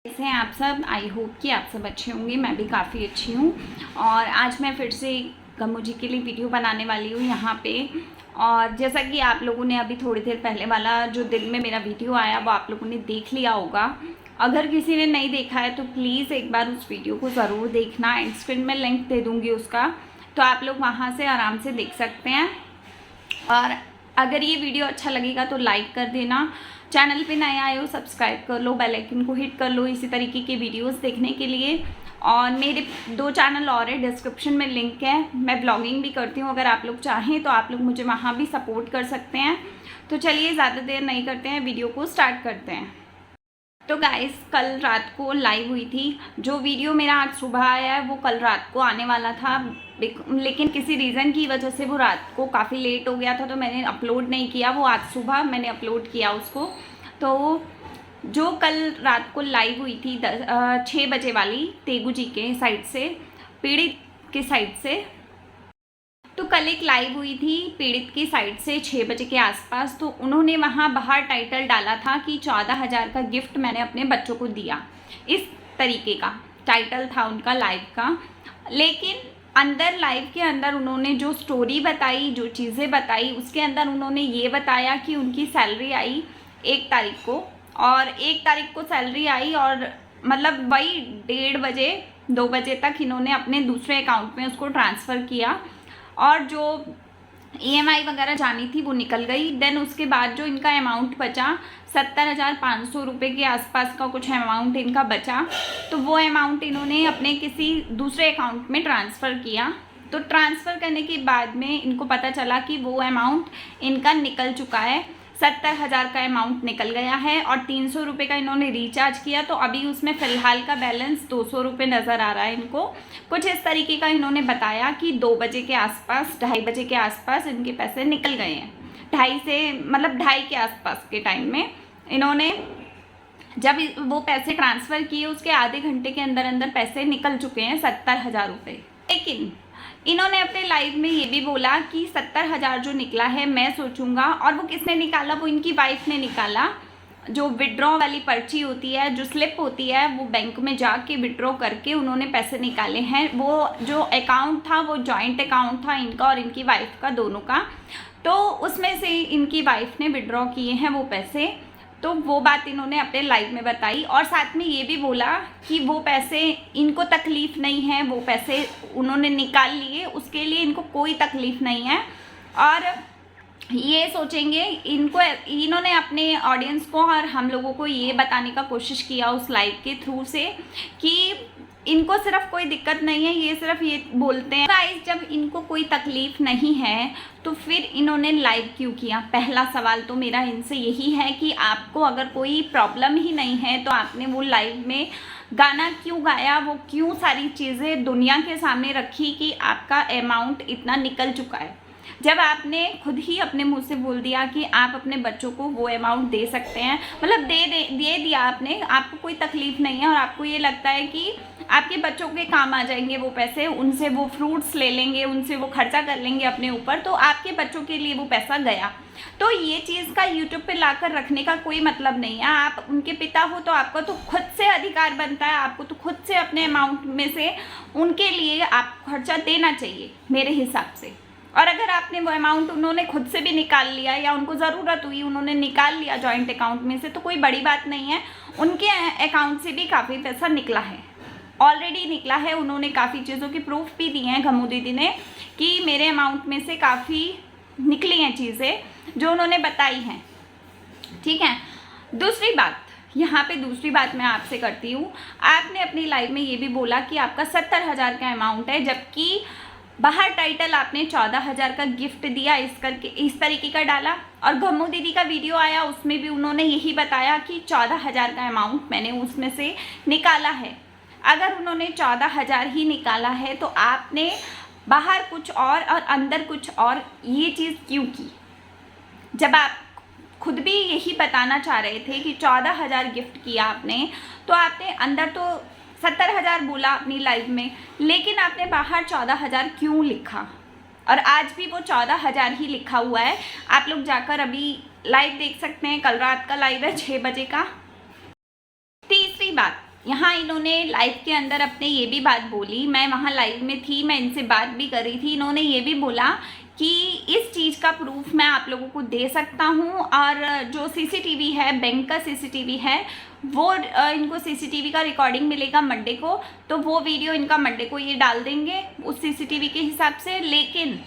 कैसे हैं आप सब। आई होप कि आप सब अच्छे होंगे। मैं भी काफ़ी अच्छी हूँ और आज मैं फिर से गम्मू जी के लिए वीडियो बनाने वाली हूँ यहाँ पे। और जैसा कि आप लोगों ने अभी थोड़ी देर पहले वाला जो दिन में मेरा वीडियो आया वो आप लोगों ने देख लिया होगा। अगर किसी ने नहीं देखा है तो प्लीज़ एक बार उस वीडियो को ज़रूर देखना। एंड स्क्रीन में लिंक दे दूँगी उसका, तो आप लोग वहाँ से आराम से देख सकते हैं। और अगर ये वीडियो अच्छा लगेगा तो लाइक कर देना। चैनल पे नए आए हो सब्सक्राइब कर लो, बेल आइकन को हिट कर लो इसी तरीके के वीडियोस देखने के लिए। और मेरे 2 चैनल और है, डिस्क्रिप्शन में लिंक है। मैं ब्लॉगिंग भी करती हूँ, अगर आप लोग चाहें तो आप लोग मुझे वहाँ भी सपोर्ट कर सकते हैं। तो चलिए ज़्यादा देर नहीं करते हैं, वीडियो को स्टार्ट करते हैं। तो गाइस, कल रात को लाइव हुई थी। जो वीडियो मेरा आज सुबह आया है वो कल रात को आने वाला था, लेकिन किसी रीज़न की वजह से वो रात को काफ़ी लेट हो गया था, तो मैंने अपलोड नहीं किया। वो आज सुबह मैंने अपलोड किया उसको। तो जो कल रात को लाइव हुई थी 6 बजे वाली, तेगू जी के साइड से, पीड़ित के साइड से, तो कल एक लाइव हुई थी पीड़ित की साइड से 6 बजे के आसपास। तो उन्होंने वहाँ बाहर टाइटल डाला था कि 14,000 का गिफ्ट मैंने अपने बच्चों को दिया। इस तरीके का टाइटल था उनका लाइव का। लेकिन अंदर लाइव के अंदर उन्होंने जो स्टोरी बताई, जो चीज़ें बताई, उसके अंदर उन्होंने ये बताया कि उनकी सैलरी आई 1 तारीख को, और 1 तारीख को सैलरी आई और मतलब वही 1:30 बजे 2 बजे तक इन्होंने अपने दूसरे अकाउंट में उसको ट्रांसफ़र किया। और जो EMI वगैरह जानी थी वो निकल गई। देन उसके बाद जो इनका अमाउंट बचा 70,500 रुपये के आसपास का कुछ अमाउंट इनका बचा। तो वो अमाउंट इन्होंने अपने किसी दूसरे अकाउंट में ट्रांसफ़र किया। तो ट्रांसफ़र करने के बाद में इनको पता चला कि वो अमाउंट इनका निकल चुका है। 70,000 का अमाउंट निकल गया है और 300 रुपये का इन्होंने रिचार्ज किया। तो अभी उसमें फ़िलहाल का बैलेंस 200 रुपये नज़र आ रहा है इनको। कुछ इस तरीके का इन्होंने बताया कि 2 बजे के आसपास, 2:30 बजे के आसपास इनके पैसे निकल गए हैं। 2:30 से मतलब 2:30 के आसपास के टाइम में इन्होंने जब वो पैसे ट्रांसफ़र किए उसके आधे घंटे के अंदर अंदर पैसे निकल चुके हैं 70,000 रुपये। लेकिन इन्होंने अपने लाइव में ये भी बोला कि 70,000 जो निकला है मैं सोचूंगा। और वो किसने निकाला? वो इनकी वाइफ ने निकाला। जो विड्रॉ वाली पर्ची होती है, जो स्लिप होती है, वो बैंक में जाके विड्रॉ करके उन्होंने पैसे निकाले हैं। वो जो अकाउंट था वो जॉइंट अकाउंट था इनका और इनकी वाइफ का, दोनों का। तो उसमें से इनकी वाइफ ने विड्रॉ किए हैं वो पैसे। तो वो बात इन्होंने अपने लाइव में बताई और साथ में ये भी बोला कि वो पैसे इनको तकलीफ़ नहीं है, वो पैसे उन्होंने निकाल लिए, उसके लिए इनको कोई तकलीफ़ नहीं है। और ये सोचेंगे इन्होंने अपने ऑडियंस को और हम लोगों को ये बताने का कोशिश किया उस लाइव के थ्रू से कि इनको सिर्फ कोई दिक्कत नहीं है, ये सिर्फ ये बोलते हैं। गाइस, जब इनको कोई तकलीफ़ नहीं है तो फिर इन्होंने लाइव क्यों किया? पहला सवाल तो मेरा इनसे यही है कि आपको अगर कोई प्रॉब्लम ही नहीं है तो आपने वो लाइव में गाना क्यों गाया? वो क्यों सारी चीज़ें दुनिया के सामने रखी कि आपका अमाउंट इतना निकल चुका है, जब आपने खुद ही अपने मुंह से बोल दिया कि आप अपने बच्चों को वो अमाउंट दे सकते हैं, मतलब दे दिया आपने, आपको कोई तकलीफ़ नहीं है और आपको ये लगता है कि आपके बच्चों के काम आ जाएंगे वो पैसे, उनसे वो फ्रूट्स ले लेंगे, उनसे वो खर्चा कर लेंगे अपने ऊपर, तो आपके बच्चों के लिए वो पैसा गया। तो ये चीज़ का यूट्यूब पे लाकर रखने का कोई मतलब नहीं है। आप उनके पिता हो तो आपका तो खुद से अधिकार बनता है, आपको तो खुद से अपने अमाउंट में से उनके लिए आप खर्चा देना चाहिए मेरे हिसाब से। और अगर आपने वो अमाउंट उन्होंने खुद से भी निकाल लिया या उनको ज़रूरत हुई उन्होंने निकाल लिया जॉइंट अकाउंट में से, तो कोई बड़ी बात नहीं है। उनके अकाउंट से भी काफ़ी पैसा निकला है, ऑलरेडी निकला है। उन्होंने काफ़ी चीज़ों की प्रूफ भी दी हैं गम्मू दीदी ने कि मेरे अमाउंट में से काफ़ी निकली हैं चीज़ें जो उन्होंने बताई हैं। ठीक है, दूसरी बात यहाँ पे दूसरी बात मैं आपसे करती हूँ। आपने अपनी लाइव में ये भी बोला कि आपका 70,000 का अमाउंट है, जबकि बाहर टाइटल आपने 14,000 का गिफ्ट दिया इस तरीके का डाला। और गम्मू दीदी का वीडियो आया उसमें भी उन्होंने यही बताया कि 14,000 का अमाउंट मैंने उसमें से निकाला है। अगर उन्होंने 14,000 ही निकाला है तो आपने बाहर कुछ और अंदर कुछ और ये चीज़ क्यों की? जब आप खुद भी यही बताना चाह रहे थे कि 14,000 गिफ्ट किया आपने, तो आपने अंदर तो 70,000 बोला अपनी लाइव में, लेकिन आपने बाहर 14,000 क्यों लिखा? और आज भी वो 14,000 ही लिखा हुआ है। आप लोग जाकर अभी लाइव देख सकते हैं, कल रात का लाइव है 6 बजे का। तीसरी बात, यहाँ इन्होंने लाइव के अंदर अपने ये भी बात बोली, मैं वहाँ लाइव में थी, मैं इनसे बात भी कर रही थी। इन्होंने ये भी बोला कि इस चीज़ का प्रूफ मैं आप लोगों को दे सकता हूँ, और जो सीसीटीवी है, बैंक का सीसीटीवी है, वो इनको सीसीटीवी का रिकॉर्डिंग मिलेगा मंडे को, तो वो वीडियो इनका मंडे को ये डाल देंगे उस सीसीटीवी के हिसाब से। लेकिन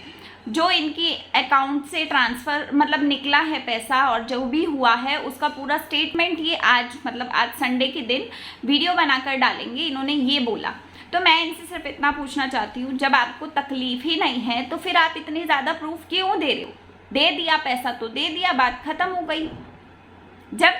जो इनकी अकाउंट से ट्रांसफ़र मतलब निकला है पैसा और जो भी हुआ है उसका पूरा स्टेटमेंट ये आज मतलब आज संडे के दिन वीडियो बनाकर डालेंगे, इन्होंने ये बोला। तो मैं इनसे सिर्फ इतना पूछना चाहती हूँ, जब आपको तकलीफ ही नहीं है तो फिर आप इतनी ज़्यादा प्रूफ क्यों दे रहे हो? दे दिया पैसा तो दे दिया, बात ख़त्म हो गई। जब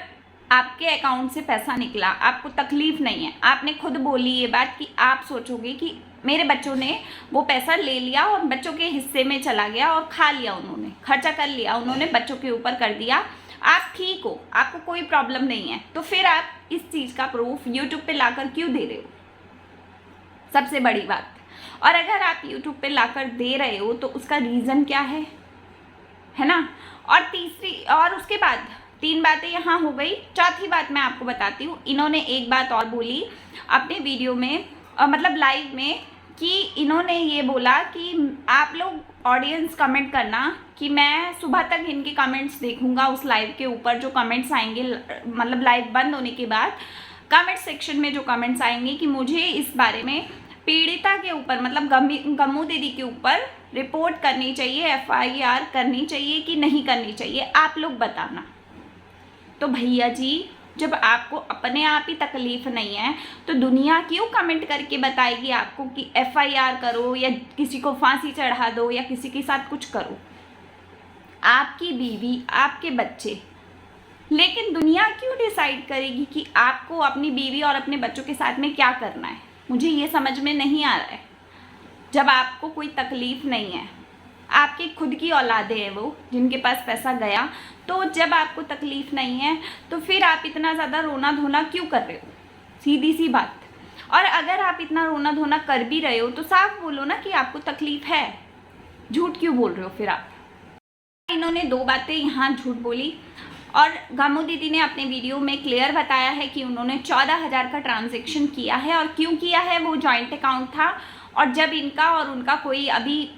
आपके अकाउंट से पैसा निकला, आपको तकलीफ नहीं है, आपने खुद बोली ये बात कि आप सोचोगे कि मेरे बच्चों ने वो पैसा ले लिया और बच्चों के हिस्से में चला गया और खा लिया, उन्होंने खर्चा कर लिया, उन्होंने बच्चों के ऊपर कर दिया, आप ठीक हो, आपको कोई प्रॉब्लम नहीं है, तो फिर आप इस चीज़ का प्रूफ यूट्यूब पे लाकर क्यों दे रहे हो? सबसे बड़ी बात। और अगर आप यूट्यूब पे लाकर दे रहे हो तो उसका रीज़न क्या है ना? और तीसरी, और उसके बाद 3 बातें यहाँ हो गई। चौथी बात मैं आपको बताती हूँ, इन्होंने एक बात और बोली अपने वीडियो में मतलब लाइव में, कि इन्होंने ये बोला कि आप लोग ऑडियंस कमेंट करना कि मैं सुबह तक इनके कमेंट्स देखूंगा उस लाइव के ऊपर, जो कमेंट्स आएंगे मतलब लाइव बंद होने के बाद कमेंट सेक्शन में जो कमेंट्स आएंगे कि मुझे इस बारे में पीड़िता के ऊपर मतलब गम्मू दीदी के ऊपर रिपोर्ट करनी चाहिए, FIR करनी चाहिए कि नहीं करनी चाहिए, आप लोग बताना। तो भैया जी, जब आपको अपने आप ही तकलीफ नहीं है तो दुनिया क्यों कमेंट करके बताएगी आपको कि FIR करो या किसी को फांसी चढ़ा दो या किसी के साथ कुछ करो? आपकी बीवी, आपके बच्चे, लेकिन दुनिया क्यों डिसाइड करेगी कि आपको अपनी बीवी और अपने बच्चों के साथ में क्या करना है? मुझे ये समझ में नहीं आ रहा है। जब आपको कोई तकलीफ नहीं है, आपकी खुद की औलादे हैं वो जिनके पास पैसा गया, तो जब आपको तकलीफ नहीं है तो फिर आप इतना ज़्यादा रोना धोना क्यों कर रहे हो? सीधी सी बात। और अगर आप इतना रोना धोना कर भी रहे हो तो साफ बोलो ना कि आपको तकलीफ है, झूठ क्यों बोल रहे हो फिर आप? इन्होंने 2 बातें यहाँ झूठ बोली, और गम्मू दीदी ने अपने वीडियो में क्लियर बताया है कि उन्होंने 14,000 का ट्रांजैक्शन किया है। और क्यों किया है? वो जॉइंट अकाउंट था, और जब इनका और उनका कोई अभी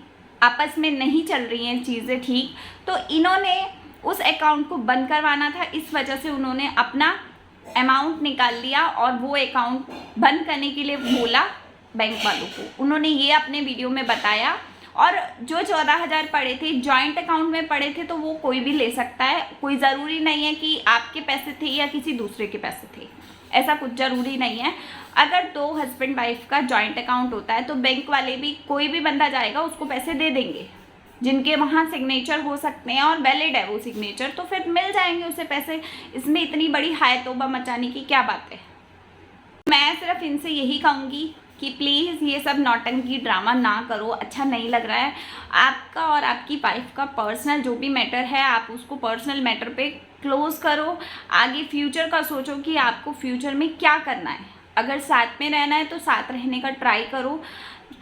आपस में नहीं चल रही हैं चीज़ें ठीक, तो इन्होंने उस अकाउंट को बंद करवाना था, इस वजह से उन्होंने अपना अमाउंट निकाल लिया और वो अकाउंट बंद करने के लिए बोला बैंक वालों को। उन्होंने ये अपने वीडियो में बताया। और जो 14,000 पड़े थे जॉइंट अकाउंट में पड़े थे, तो वो कोई भी ले सकता है, कोई ज़रूरी नहीं है कि आपके पैसे थे या किसी दूसरे के पैसे थे, ऐसा कुछ ज़रूरी नहीं है। अगर 2 हस्बैंड वाइफ का जॉइंट अकाउंट होता है तो बैंक वाले भी, कोई भी बंदा जाएगा उसको पैसे दे देंगे, जिनके वहाँ सिग्नेचर हो सकते हैं और वैलिड है वो सिग्नेचर, तो फिर मिल जाएंगे उसे पैसे। इसमें इतनी बड़ी हाय तौबा मचाने की क्या बात है? मैं सिर्फ इनसे यही कहूँगी कि प्लीज़ ये सब नौटंकी ड्रामा ना करो, अच्छा नहीं लग रहा है। आपका और आपकी वाइफ का पर्सनल जो भी मैटर है, आप उसको पर्सनल मैटर पे क्लोज़ करो। आगे फ्यूचर का सोचो कि आपको फ्यूचर में क्या करना है। अगर साथ में रहना है तो साथ रहने का ट्राई करो,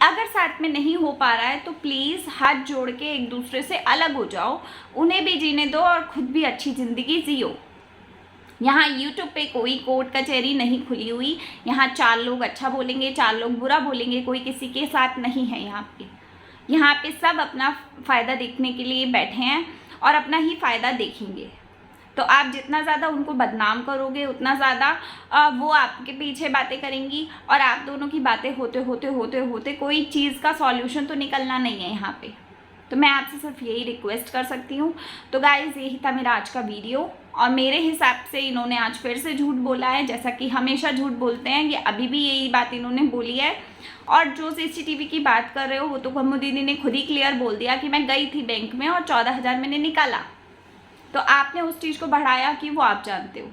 अगर साथ में नहीं हो पा रहा है तो प्लीज़ हाथ जोड़ के एक दूसरे से अलग हो जाओ, उन्हें भी जीने दो और खुद भी अच्छी ज़िंदगी जियो। यहाँ यूट्यूब पे कोई कोर्ट कचहरी नहीं खुली हुई, यहाँ 4 लोग अच्छा बोलेंगे, 4 लोग बुरा बोलेंगे, कोई किसी के साथ नहीं है। यहाँ पे सब अपना फ़ायदा देखने के लिए बैठे हैं और अपना ही फ़ायदा देखेंगे। तो आप जितना ज़्यादा उनको बदनाम करोगे उतना ज़्यादा वो आपके पीछे बातें करेंगी, और आप दोनों की बातें होते होते कोई चीज़ का सॉल्यूशन तो निकलना नहीं है यहाँ पे। तो मैं आपसे सिर्फ यही रिक्वेस्ट कर सकती हूँ। तो गाइज़, यही था मेरा आज का वीडियो, और मेरे हिसाब से इन्होंने आज फिर से झूठ बोला है, जैसा कि हमेशा झूठ बोलते हैं, ये अभी भी यही बात इन्होंने बोली है। और जो सीसीटीवी की बात कर रहे हो वो तो गम्मू दीदी ने खुद ही क्लियर बोल दिया कि मैं गई थी बैंक में और 14,000 मैंने निकाला, तो आपने उस चीज़ को बढ़ाया कि वो आप जानते हो।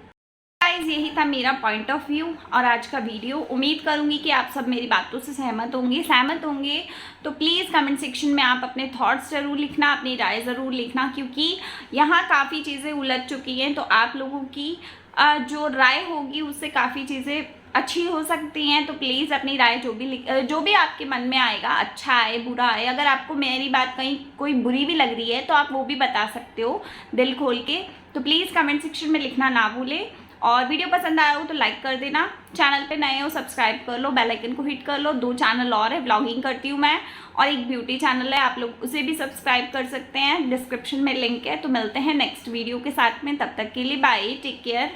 गाइस, यही था मेरा पॉइंट ऑफ व्यू और आज का वीडियो। उम्मीद करूंगी कि आप सब मेरी बातों से सहमत होंगे। तो प्लीज़ कमेंट सेक्शन में आप अपने थॉट्स ज़रूर लिखना, अपनी राय ज़रूर लिखना, क्योंकि यहाँ काफ़ी चीज़ें उलझ चुकी हैं। तो आप लोगों की जो राय होगी उससे काफ़ी चीज़ें अच्छी हो सकती हैं। तो प्लीज़ अपनी राय जो भी आपके मन में आएगा, अच्छा आए बुरा आए, अगर आपको मेरी बात कहीं कोई बुरी भी लग रही है तो आप वो भी बता सकते हो दिल खोल के। तो प्लीज़ कमेंट सेक्शन में लिखना ना भूलें। और वीडियो पसंद आया हो तो लाइक कर देना, चैनल पे नए हो सब्सक्राइब कर लो, बेल आइकन को हिट कर लो। 2 चैनल और है, व्लॉगिंग करती हूँ मैं, और एक ब्यूटी चैनल है, आप लोग उसे भी सब्सक्राइब कर सकते हैं, डिस्क्रिप्शन में लिंक है। तो मिलते हैं नेक्स्ट वीडियो के साथ में, तब तक के लिए बाय, टेक केयर।